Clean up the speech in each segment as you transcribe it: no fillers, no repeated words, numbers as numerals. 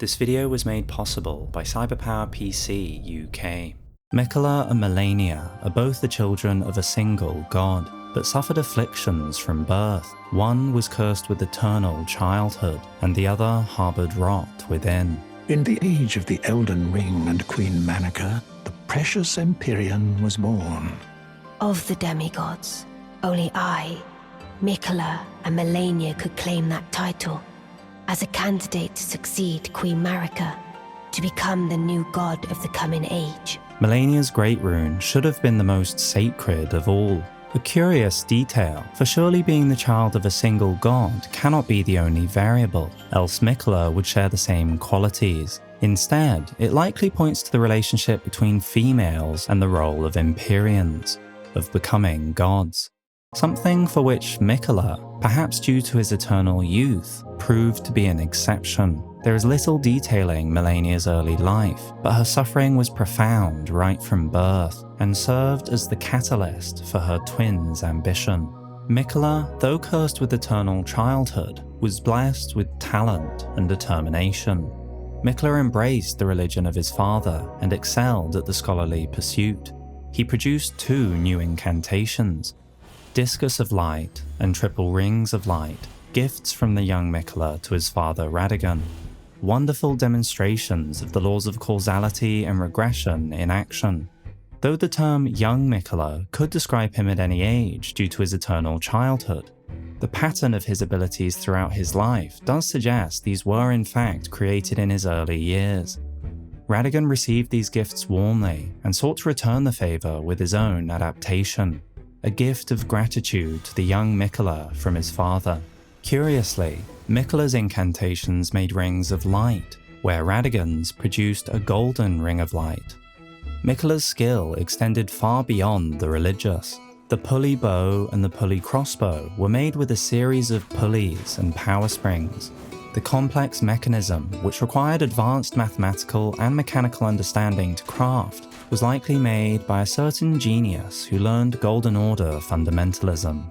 This video was made possible by Cyberpower PC UK. Miquella and Malenia are both the children of a single god, but suffered afflictions from birth. One was cursed with eternal childhood, and the other harboured rot within. In the age of the Elden Ring and Queen Manica, the precious Empyrean was born. Of the demigods, only I, Miquella, and Malenia could claim that title, as a candidate to succeed Queen Marika, to become the new god of the coming age. Malenia's Great Rune should have been the most sacred of all. A curious detail, for surely being the child of a single god cannot be the only variable, else Miquella would share the same qualities. Instead, it likely points to the relationship between females and the role of Empyreans, of becoming gods. Something for which Miquella, perhaps due to his eternal youth, proved to be an exception. There is little detailing Malenia's early life, but her suffering was profound right from birth, and served as the catalyst for her twin's ambition. Miquella, though cursed with eternal childhood, was blessed with talent and determination. Miquella embraced the religion of his father and excelled at the scholarly pursuit. He produced 2 new incantations, Discus of Light and Triple Rings of Light, gifts from the young Miquella to his father Radagon. Wonderful demonstrations of the laws of causality and regression in action. Though the term young Miquella could describe him at any age due to his eternal childhood, the pattern of his abilities throughout his life does suggest these were in fact created in his early years. Radagon received these gifts warmly and sought to return the favour with his own adaptation, a gift of gratitude to the young Miquella from his father. Curiously, Miquella's incantations made rings of light, where Radagon's produced a golden ring of light. Miquella's skill extended far beyond the religious. The pulley bow and the pulley crossbow were made with a series of pulleys and power springs. The complex mechanism, which required advanced mathematical and mechanical understanding to craft, was likely made by a certain genius who learned Golden Order fundamentalism.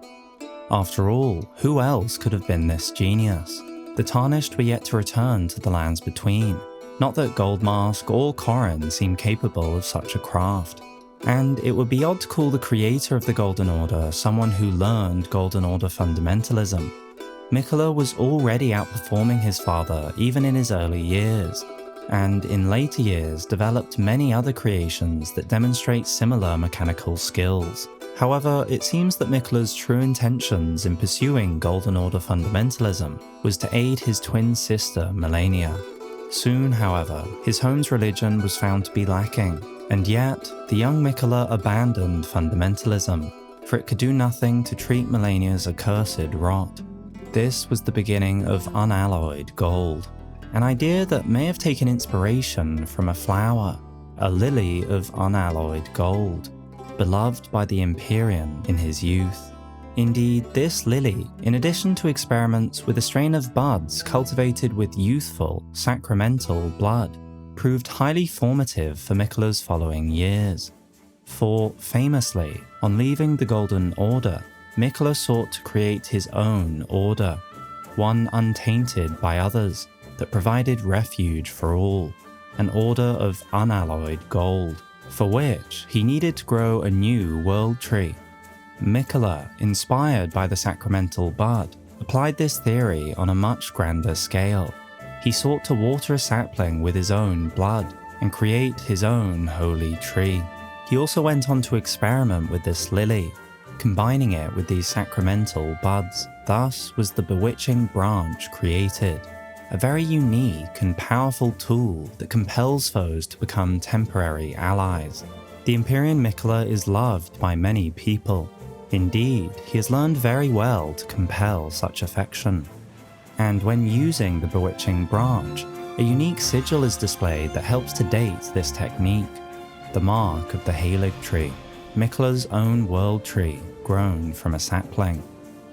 After all, who else could have been this genius? The Tarnished were yet to return to the lands between. Not that Goldmask or Corrin seemed capable of such a craft. And it would be odd to call the creator of the Golden Order someone who learned Golden Order fundamentalism. Miquella was already outperforming his father even in his early years, and in later years developed many other creations that demonstrate similar mechanical skills. However, it seems that Miquella's true intentions in pursuing Golden Order fundamentalism was to aid his twin sister Malenia. Soon, however, his home's religion was found to be lacking, and yet the young Miquella abandoned fundamentalism, for it could do nothing to treat Malenia's accursed rot. This was the beginning of unalloyed gold, an idea that may have taken inspiration from a flower, a lily of unalloyed gold, beloved by the Empyrean in his youth. Indeed, this lily, in addition to experiments with a strain of buds cultivated with youthful, sacramental blood, proved highly formative for Miquella's following years. For, famously, on leaving the Golden Order, Miquella sought to create his own order, one untainted by others, that provided refuge for all, an order of unalloyed gold, for which he needed to grow a new world tree. Miquella, inspired by the sacramental bud, applied this theory on a much grander scale. He sought to water a sapling with his own blood and create his own holy tree. He also went on to experiment with this lily, combining it with these sacramental buds. Thus was the bewitching branch created, a very unique and powerful tool that compels foes to become temporary allies. The Empyrean Miquella is loved by many people. Indeed, he has learned very well to compel such affection. And when using the bewitching branch, a unique sigil is displayed that helps to date this technique, the mark of the Haligtree, Miquella's own world tree grown from a sapling.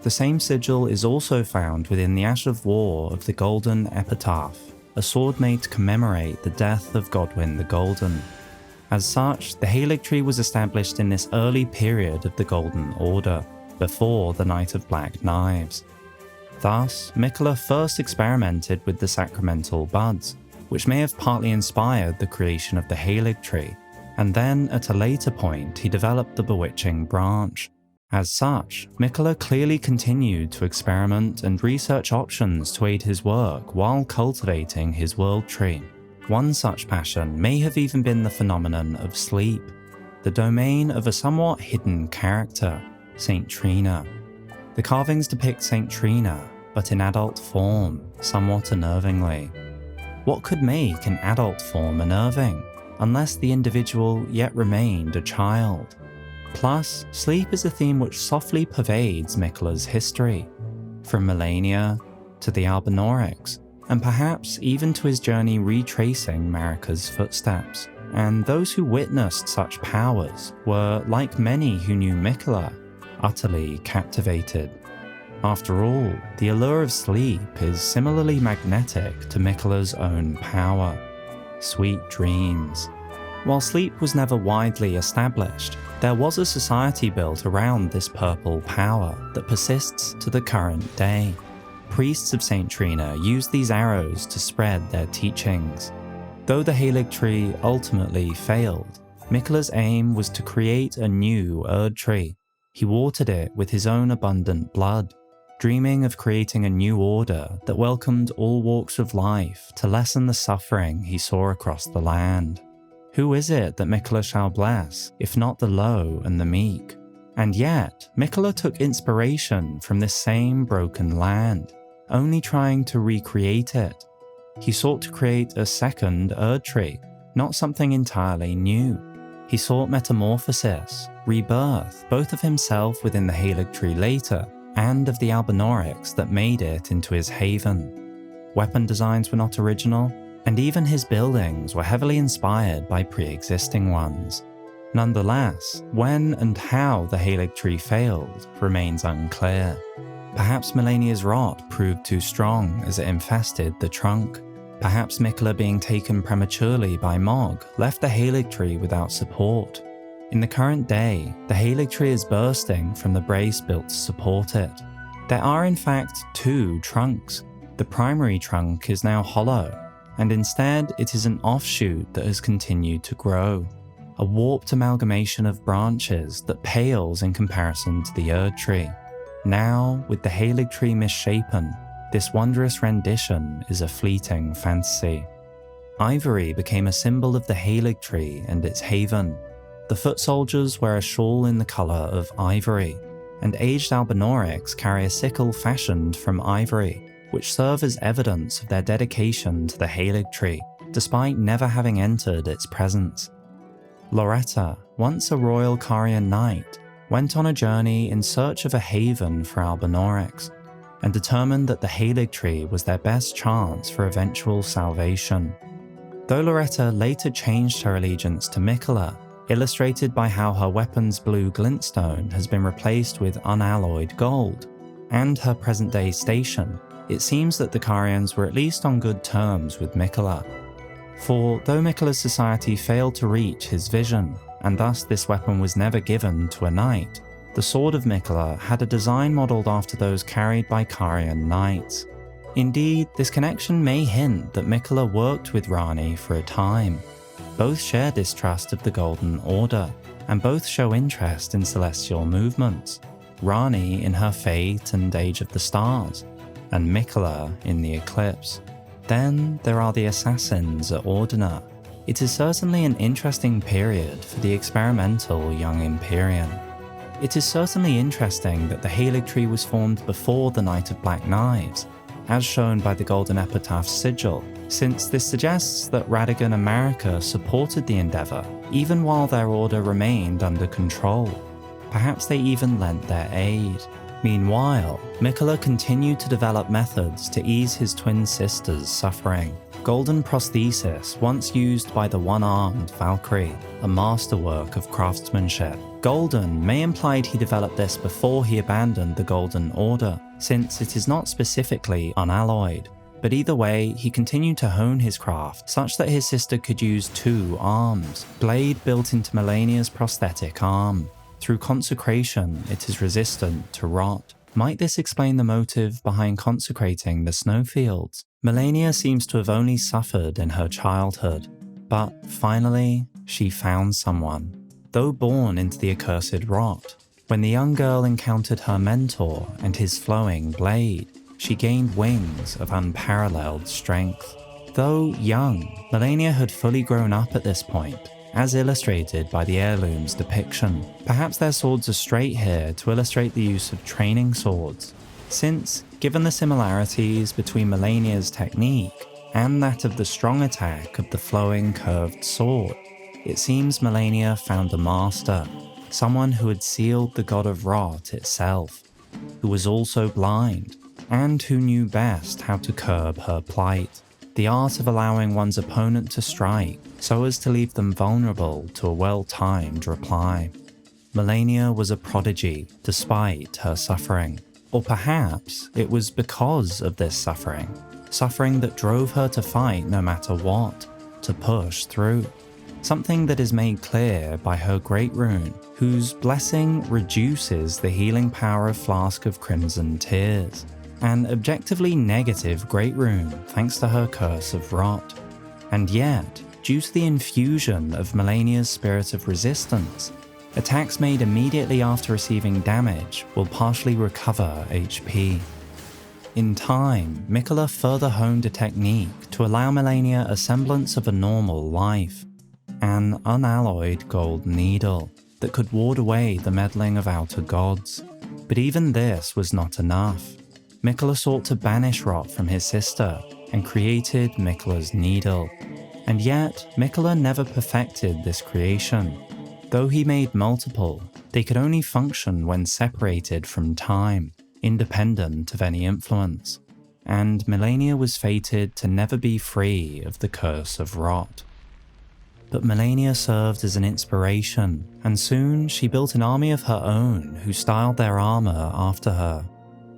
The same sigil is also found within the Ash of War of the Golden Epitaph, a sword made to commemorate the death of Godwyn the Golden. As such, the Haligtree was established in this early period of the Golden Order, before the Night of Black Knives. Thus, Miquella first experimented with the sacramental buds, which may have partly inspired the creation of the Haligtree, and then at a later point he developed the Bewitching Branch. As such, Miquella clearly continued to experiment and research options to aid his work while cultivating his world tree. One such passion may have even been the phenomenon of sleep, the domain of a somewhat hidden character, Saint Trina. The carvings depict Saint Trina, but in adult form, somewhat unnervingly. What could make an adult form unnerving, unless the individual yet remained a child? Plus, sleep is a theme which softly pervades Miquella's history, from Malenia to the Albinaurics, and perhaps even to his journey retracing Marika's footsteps. And those who witnessed such powers were, like many who knew Miquella, utterly captivated. After all, the allure of sleep is similarly magnetic to Miquella's own power. Sweet dreams. While sleep was never widely established, there was a society built around this purple power that persists to the current day. Priests of Saint Trina used these arrows to spread their teachings. Though the Haligtree ultimately failed, Miquella's aim was to create a new Erdtree. He watered it with his own abundant blood, dreaming of creating a new order that welcomed all walks of life to lessen the suffering he saw across the land. Who is it that Miquella shall bless, if not the low and the meek? And yet, Miquella took inspiration from this same broken land, only trying to recreate it. He sought to create a second Erdtree, not something entirely new. He sought metamorphosis, rebirth, both of himself within the Haligtree later, and of the Albinaurics that made it into his haven. Weapon designs were not original, and even his buildings were heavily inspired by pre-existing ones. Nonetheless, when and how the Haligtree failed remains unclear. Perhaps Malenia's rot proved too strong as it infested the trunk. Perhaps Miquella being taken prematurely by Mog left the Haligtree without support. In the current day, the Haligtree is bursting from the brace built to support it. There are in fact two trunks. The primary trunk is now hollow, and instead it is an offshoot that has continued to grow. A warped amalgamation of branches that pales in comparison to the Erdtree. Now, with the Haligtree misshapen, this wondrous rendition is a fleeting fantasy. Ivory became a symbol of the Haligtree and its haven. The foot soldiers wear a shawl in the colour of ivory, and aged Albinaurics carry a sickle fashioned from ivory, which serve as evidence of their dedication to the Haligtree, despite never having entered its presence. Loretta, once a royal Carian knight, went on a journey in search of a haven for Albinaurics, and determined that the Haligtree was their best chance for eventual salvation. Though Loretta later changed her allegiance to Miquella, illustrated by how her weapon's blue glintstone has been replaced with unalloyed gold, and her present-day station, it seems that the Carians were at least on good terms with Miquella. For though Miquella's society failed to reach his vision, and thus this weapon was never given to a knight, the sword of Miquella had a design modelled after those carried by Carian knights. Indeed, this connection may hint that Miquella worked with Ranni for a time. Both share distrust of the Golden Order, and both show interest in celestial movements. Ranni in her fate and Age of the Stars, and Miquella in the Eclipse. Then there are the assassins at Ordina. It is certainly an interesting period for the experimental young Empyrean. It is certainly interesting that the Haligtree was formed before the Knight of Black Knives, as shown by the Golden Epitaph's sigil, since this suggests that Radagon and Marika supported the endeavour, even while their order remained under control. Perhaps they even lent their aid. Meanwhile, Miquella continued to develop methods to ease his twin sister's suffering. Golden prosthesis, once used by the one-armed Valkyrie, a masterwork of craftsmanship. Golden may implied he developed this before he abandoned the Golden Order, since it is not specifically unalloyed. But either way, he continued to hone his craft such that his sister could use two arms, blade built into Malenia's prosthetic arm. Through consecration, it is resistant to rot. Might this explain the motive behind consecrating the snowfields? Malenia seems to have only suffered in her childhood, but finally, she found someone. Though born into the accursed rot, when the young girl encountered her mentor and his flowing blade, she gained wings of unparalleled strength. Though young, Malenia had fully grown up at this point, as illustrated by the heirloom's depiction. Perhaps their swords are straight here to illustrate the use of training swords, since, given the similarities between Malenia's technique and that of the strong attack of the flowing curved sword, it seems Malenia found a master, someone who had sealed the god of rot itself, who was also blind, and who knew best how to curb her plight. The art of allowing one's opponent to strike so as to leave them vulnerable to a well-timed reply. Malenia was a prodigy despite her suffering. Or perhaps it was because of this suffering that drove her to fight no matter what, to push through. Something that is made clear by her Great Rune, whose blessing reduces the healing power of Flask of Crimson Tears. An objectively negative Great Rune thanks to her Curse of Rot. And yet, due to the infusion of Malenia's Spirit of Resistance, attacks made immediately after receiving damage will partially recover HP. In time, Miquella further honed a technique to allow Malenia a semblance of a normal life, an unalloyed gold needle that could ward away the meddling of outer gods. But even this was not enough. Miquella sought to banish Rot from his sister and created Miquella's needle. And yet, Miquella never perfected this creation. Though he made multiple, they could only function when separated from time, independent of any influence. And Malenia was fated to never be free of the Curse of Rot. But Malenia served as an inspiration, and soon she built an army of her own who styled their armor after her.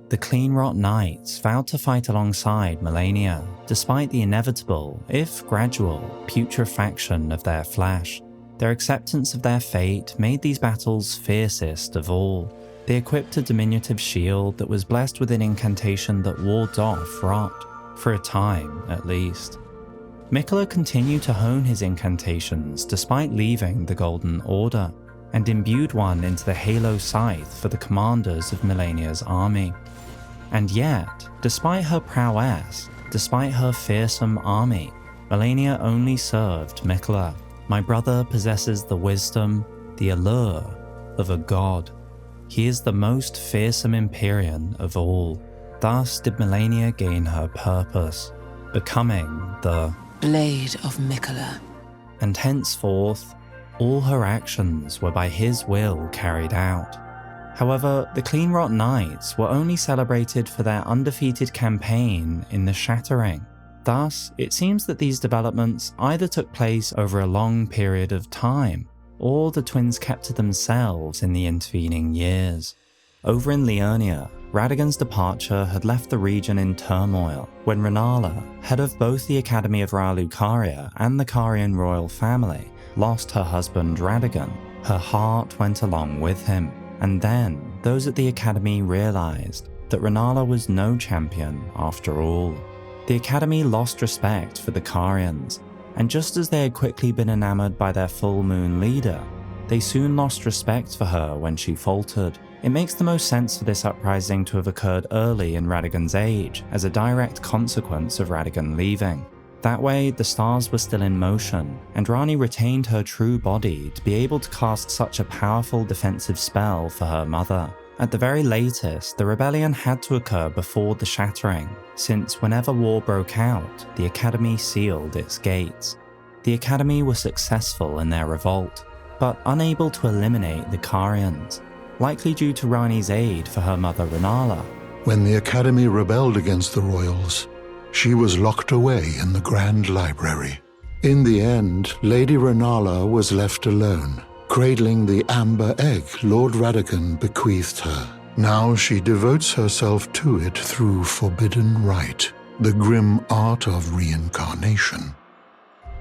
The Clean Rot Knights vowed to fight alongside Malenia, despite the inevitable, if gradual, putrefaction of their flesh. Their acceptance of their fate made these battles fiercest of all. They equipped a diminutive shield that was blessed with an incantation that warded off Rot, for a time at least. Miquella continued to hone his incantations despite leaving the Golden Order, and imbued one into the Halo Scythe for the commanders of Malenia's army. And yet, despite her prowess, despite her fearsome army, Malenia only served Miquella. My brother possesses the wisdom, the allure of a god. He is the most fearsome Empyrean of all. Thus did Malenia gain her purpose, becoming the Blade of Miquella. And henceforth, all her actions were by his will carried out. However, the Clean Rot Knights were only celebrated for their undefeated campaign in the Shattering. Thus, it seems that these developments either took place over a long period of time, or the twins kept to themselves in the intervening years. Over in Liurnia, Radagon's departure had left the region in turmoil when Rennala, head of both the Academy of Ra Lucaria and the Carian royal family, lost her husband Radagon. Her heart went along with him, and then those at the Academy realized that Rennala was no champion after all. The Academy lost respect for the Carians, and just as they had quickly been enamored by their full moon leader, they soon lost respect for her when she faltered. It makes the most sense for this uprising to have occurred early in Radagon's age as a direct consequence of Radagon leaving. That way, the stars were still in motion, and Ranni retained her true body to be able to cast such a powerful defensive spell for her mother. At the very latest, the rebellion had to occur before the Shattering, since whenever war broke out, the Academy sealed its gates. The Academy were successful in their revolt, but unable to eliminate the Carians, likely due to Ranni's aid for her mother Rennala. When the Academy rebelled against the royals, she was locked away in the Grand Library. In the end, Lady Rennala was left alone, cradling the amber egg Lord Radagon bequeathed her. Now she devotes herself to it through forbidden rite, the grim art of reincarnation.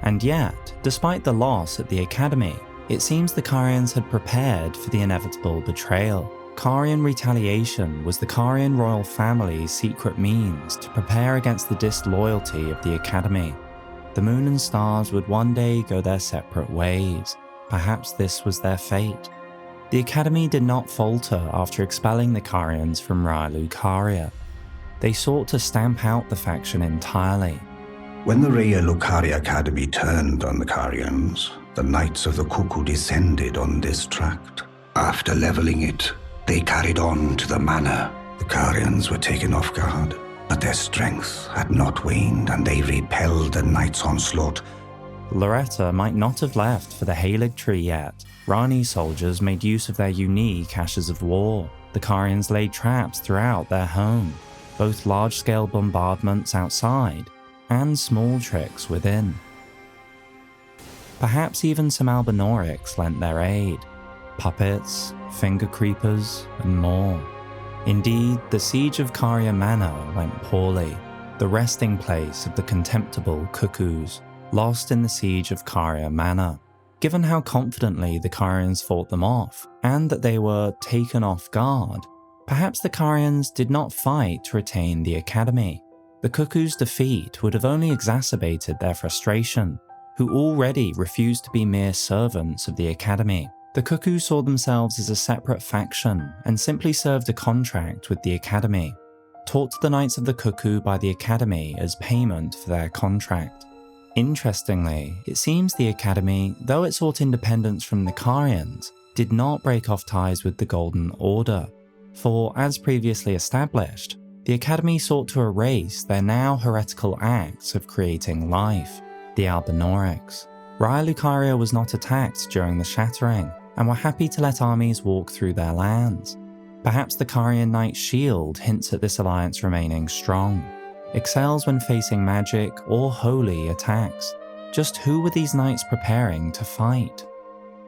And yet, despite the loss at the Academy, it seems the Carians had prepared for the inevitable betrayal. Carian retaliation was the Carian royal family's secret means to prepare against the disloyalty of the Academy. The moon and stars would one day go their separate ways. Perhaps this was their fate. The Academy did not falter after expelling the Carians from Lucaria. They sought to stamp out the faction entirely. When the Lucaria Academy turned on the Carians, the Knights of the Cuckoo descended on this tract. After leveling it, they carried on to the manor. The Carians were taken off guard, but their strength had not waned and they repelled the Knights' onslaught. Loretta might not have left for the Haligtree yet. Ranni soldiers made use of their unique ashes of war. The Carians laid traps throughout their home, both large-scale bombardments outside and small tricks within. Perhaps even some Albinorics lent their aid. Puppets, finger creepers, and more. Indeed, the siege of Caria Manor went poorly, the resting place of the contemptible Cuckoos, lost in the siege of Caria Manor. Given how confidently the Carians fought them off, and that they were taken off guard, perhaps the Carians did not fight to retain the Academy. The Cuckoos' defeat would have only exacerbated their frustration, who already refused to be mere servants of the Academy. The Cuckoos saw themselves as a separate faction and simply served a contract with the Academy, taught to the Knights of the Cuckoo by the Academy as payment for their contract. Interestingly, it seems the Academy, though it sought independence from the Carians, did not break off ties with the Golden Order, for, as previously established, the Academy sought to erase their now heretical acts of creating life, the Albinorics. Lucaria was not attacked during the Shattering, and were happy to let armies walk through their lands. Perhaps the Carian Knight's shield hints at this alliance remaining strong. Excels when facing magic or holy attacks. Just who were these knights preparing to fight?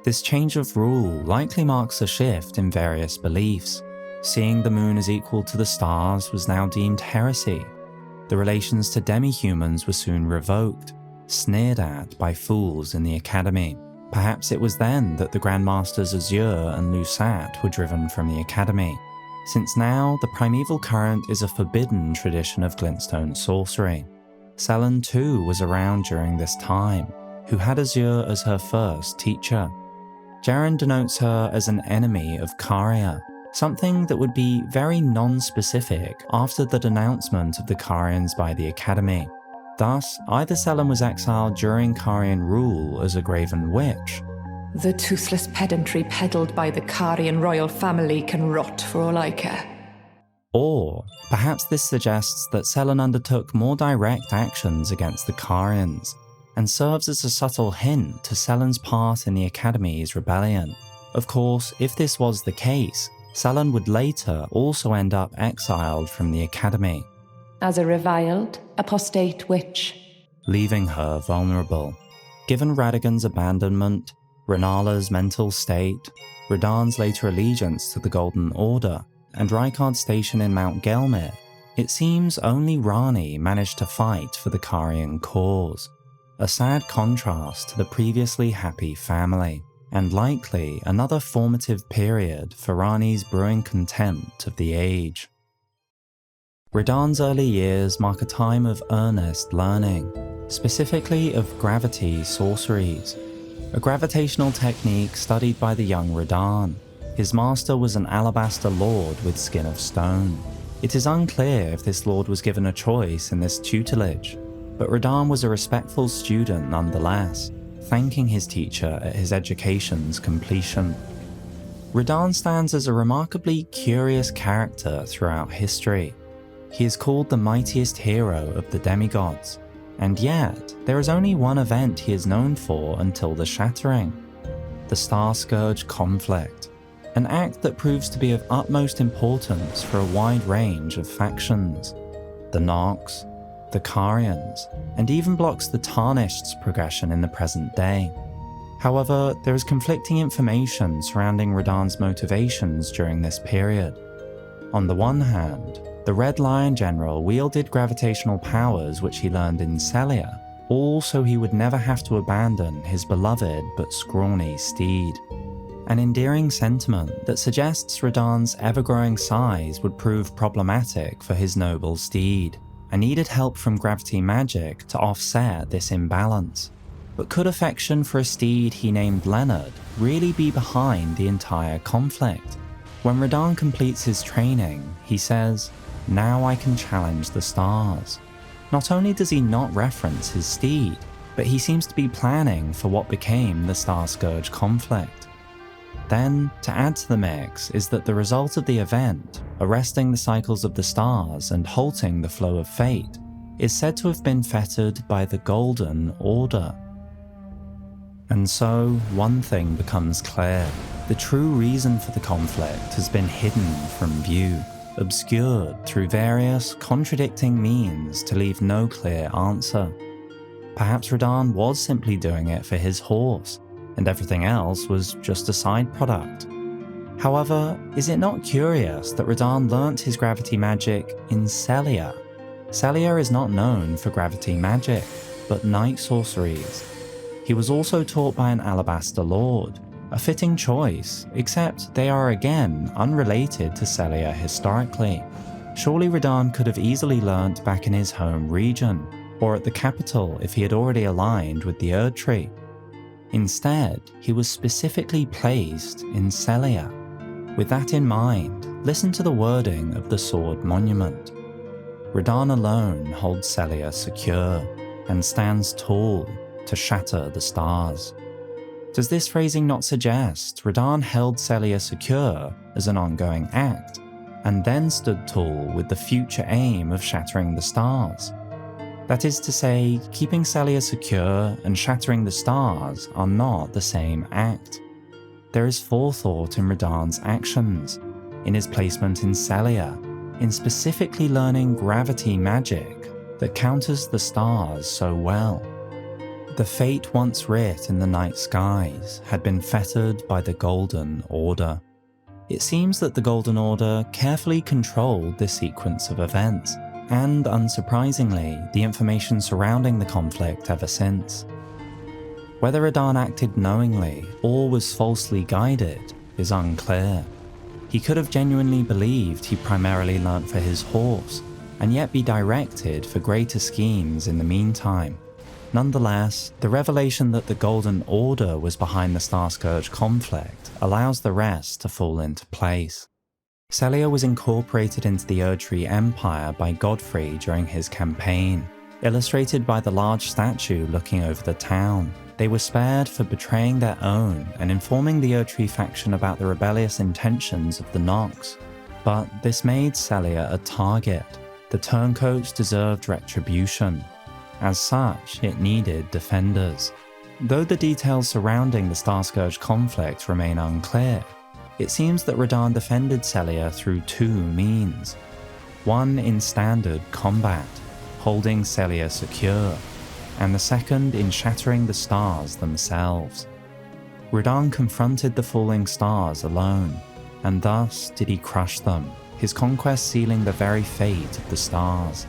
This change of rule likely marks a shift in various beliefs. Seeing the moon as equal to the stars was now deemed heresy. The relations to demi-humans were soon revoked, sneered at by fools in the Academy. Perhaps it was then that the Grandmasters Azure and Lusat were driven from the Academy, since now the primeval current is a forbidden tradition of glintstone sorcery. Sellen too was around during this time, who had Azure as her first teacher. Jaren denotes her as an enemy of Caria, something that would be very non-specific after the denouncement of the Carians by the Academy. Thus, either Sellen was exiled during Carian rule as a graven witch. The toothless pedantry peddled by the Carian royal family can rot for all I care. Or, perhaps this suggests that Sellen undertook more direct actions against the Carians, and serves as a subtle hint to Sellen's part in the Academy's rebellion. Of course, if this was the case, Sellen would later also end up exiled from the Academy, as a reviled, apostate witch, leaving her vulnerable. Given Radagon's abandonment, Rennala's mental state, Radahn's later allegiance to the Golden Order, and Rykard's station in Mount Gelmir, it seems only Ranni managed to fight for the Carian cause. A sad contrast to the previously happy family, and likely another formative period for Ranni's brewing contempt of the age. Radahn's early years mark a time of earnest learning, specifically of gravity sorceries, a gravitational technique studied by the young Radahn. His master was an alabaster lord with skin of stone. It is unclear if this lord was given a choice in this tutelage, but Radahn was a respectful student nonetheless, thanking his teacher at his education's completion. Radahn stands as a remarkably curious character throughout history. He is called the mightiest hero of the demigods, and yet there is only one event he is known for until the Shattering, the Starscourge Conflict, an act that proves to be of utmost importance for a wide range of factions, the Nox, the Carians, and even blocks the Tarnished's progression in the present day. However, there is conflicting information surrounding Radahn's motivations during this period. On the one hand, the Red Lion General wielded gravitational powers which he learned in Sellia, all so he would never have to abandon his beloved but scrawny steed. an endearing sentiment that suggests Radahn's ever-growing size would prove problematic for his noble steed, and needed help from gravity magic to offset this imbalance. But could affection for a steed he named Leonard really be behind the entire conflict? When Radahn completes his training, he says, "Now I can challenge the stars." Not only does he not reference his steed, but he seems to be planning for what became the Starscourge Conflict. Then, to add to the mix is that the result of the event, arresting the cycles of the stars and halting the flow of fate, is said to have been fettered by the Golden Order. And so, one thing becomes clear. The true reason for the conflict has been hidden from view, obscured through various contradicting means to leave no clear answer. Perhaps Radahn was simply doing it for his horse, and everything else was just a side product. However, is it not curious that Radahn learnt his gravity magic in Sellia? Sellia is not known for gravity magic, but night sorceries. He was also taught by an Alabaster Lord, a fitting choice, except they are again unrelated to Sellia historically. Surely Radahn could have easily learnt back in his home region, or at the capital if he had already aligned with the Erdtree. Instead, he was specifically placed in Sellia. With that in mind, listen to the wording of the Sword Monument. Radahn alone holds Sellia secure, and stands tall to shatter the stars. Does this phrasing not suggest Radahn held Sellia secure as an ongoing act, and then stood tall with the future aim of shattering the stars? That is to say, keeping Sellia secure and shattering the stars are not the same act. There is forethought in Radahn's actions, in his placement in Sellia, in specifically learning gravity magic that counters the stars so well. The fate once writ in the night skies had been fettered by the Golden Order. It seems that the Golden Order carefully controlled this sequence of events, and unsurprisingly, the information surrounding the conflict ever since. Whether Radahn acted knowingly or was falsely guided is unclear. He could have genuinely believed he primarily learnt for his horse, and yet be directed for greater schemes in the meantime. Nonetheless, the revelation that the Golden Order was behind the Starscourge conflict allows the rest to fall into place. Sellia was incorporated into the Erdtree Empire by Godfrey during his campaign, illustrated by the large statue looking over the town. They were spared for betraying their own and informing the Erdtree faction about the rebellious intentions of the Nox. But this made Sellia a target. The turncoats deserved retribution. As such, it needed defenders. Though the details surrounding the Starscourge conflict remain unclear, it seems that Radahn defended Sellia through two means. One in standard combat, holding Sellia secure, and the second in shattering the stars themselves. Radahn confronted the falling stars alone, and thus did he crush them, his conquest sealing the very fate of the stars.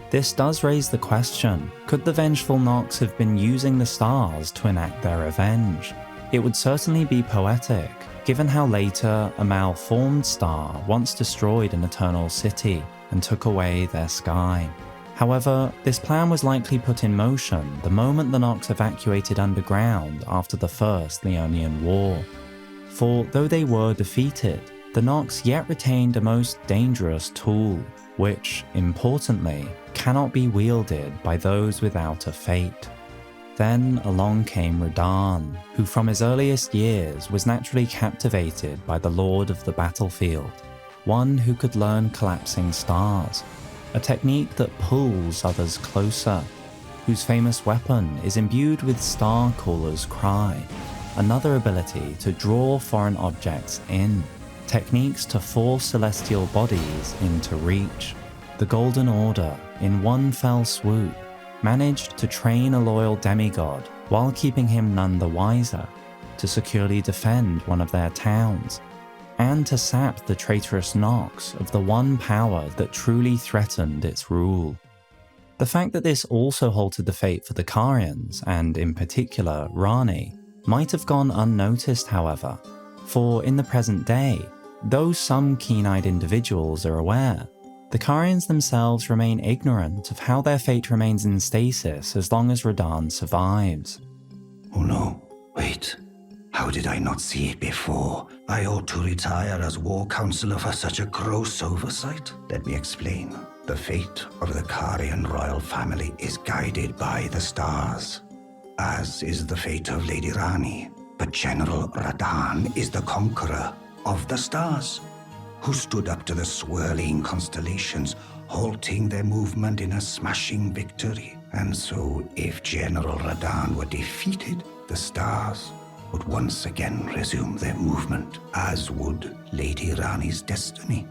This does raise the question, could the vengeful Nox have been using the stars to enact their revenge? It would certainly be poetic, given how later a malformed star once destroyed an eternal city and took away their sky. However, this plan was likely put in motion the moment the Nox evacuated underground after the First Leonian War. For though they were defeated, the Nox yet retained a most dangerous tool, which, importantly, cannot be wielded by those without a fate. Then along came Radahn, who from his earliest years was naturally captivated by the Lord of the Battlefield, one who could learn collapsing stars, a technique that pulls others closer, whose famous weapon is imbued with Starcaller's Cry, another ability to draw foreign objects in, techniques to force celestial bodies into reach. The Golden Order, in one fell swoop, managed to train a loyal demigod while keeping him none the wiser, to securely defend one of their towns, and to sap the traitorous Nox of the one power that truly threatened its rule. The fact that this also halted the fate for the Carians, and in particular Ranni, might have gone unnoticed however, For in the present day, though some keen-eyed individuals are aware, the Carians themselves remain ignorant of how their fate remains in stasis as long as Radahn survives. Oh no, wait. How did I not see it before? I ought to retire as War Counselor for such a gross oversight. Let me explain. The fate of the Carian royal family is guided by the stars, as is the fate of Lady Ranni. But General Radahn is the conqueror of the stars, who stood up to the swirling constellations, halting their movement in a smashing victory. And so, if General Radahn were defeated, the stars would once again resume their movement, as would Lady Ranni's destiny.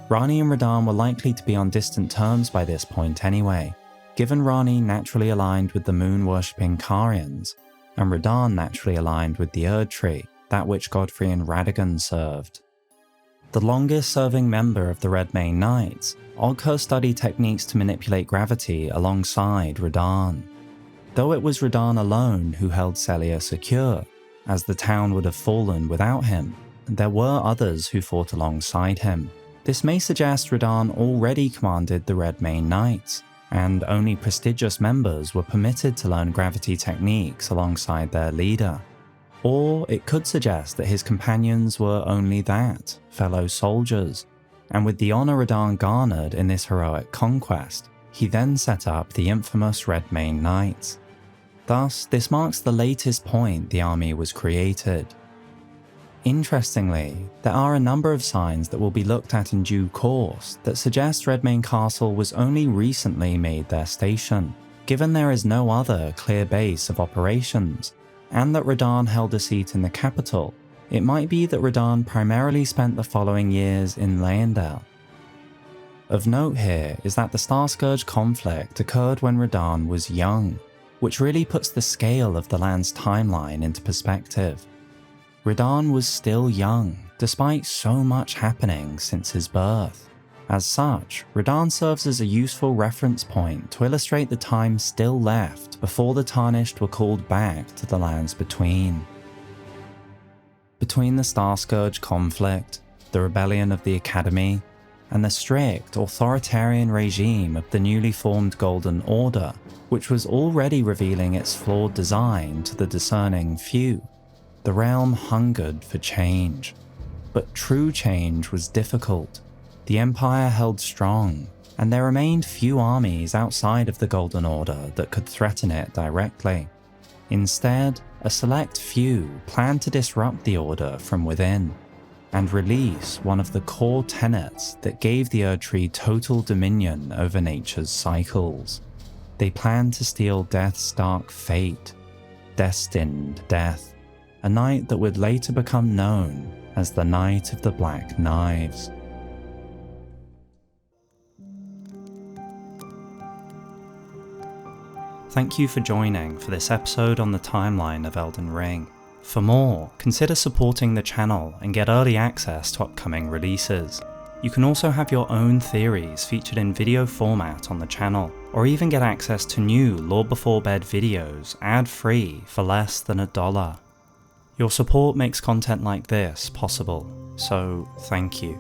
Ranni and Radahn were likely to be on distant terms by this point anyway, given Ranni naturally aligned with the moon-worshipping Carians, and Radahn naturally aligned with the Erdtree, that which Godfrey and Radagon served. The longest-serving member of the Redmane Knights, Okka studied techniques to manipulate gravity alongside Radahn. Though it was Radahn alone who held Sellia secure, as the town would have fallen without him, there were others who fought alongside him. This may suggest Radahn already commanded the Redmane Knights, and only prestigious members were permitted to learn gravity techniques alongside their leader. Or it could suggest that his companions were only that, fellow soldiers, and with the honour Radahn garnered in this heroic conquest, he then set up the infamous Redmane Knights. Thus, this marks the latest point the army was created. Interestingly, there are a number of signs that will be looked at in due course that suggest Redmane Castle was only recently made their station, given there is no other clear base of operations, and that Radahn held a seat in the capital. It might be that Radahn primarily spent the following years in Leyendell. Of note here is that the Starscourge Conflict occurred when Radahn was young, which really puts the scale of the land's timeline into perspective. Radahn was still young, despite so much happening since his birth. As such, Radahn serves as a useful reference point to illustrate the time still left before the Tarnished were called back to the lands between. Between the Starscourge Conflict, the rebellion of the Academy, and the strict, authoritarian regime of the newly formed Golden Order, which was already revealing its flawed design to the discerning few, the realm hungered for change. But true change was difficult. The Empire held strong, and there remained few armies outside of the Golden Order that could threaten it directly. Instead, a select few planned to disrupt the Order from within, and release one of the core tenets that gave the Erdtree total dominion over nature's cycles. They planned to steal Death's dark fate, destined death, a night that would later become known as the Night of the Black Knives. Thank you for joining for this episode on the timeline of Elden Ring. For more, consider supporting the channel and get early access to upcoming releases. You can also have your own theories featured in video format on the channel, or even get access to new Lore Before Bed videos ad-free for less than $1. Your support makes content like this possible, so thank you.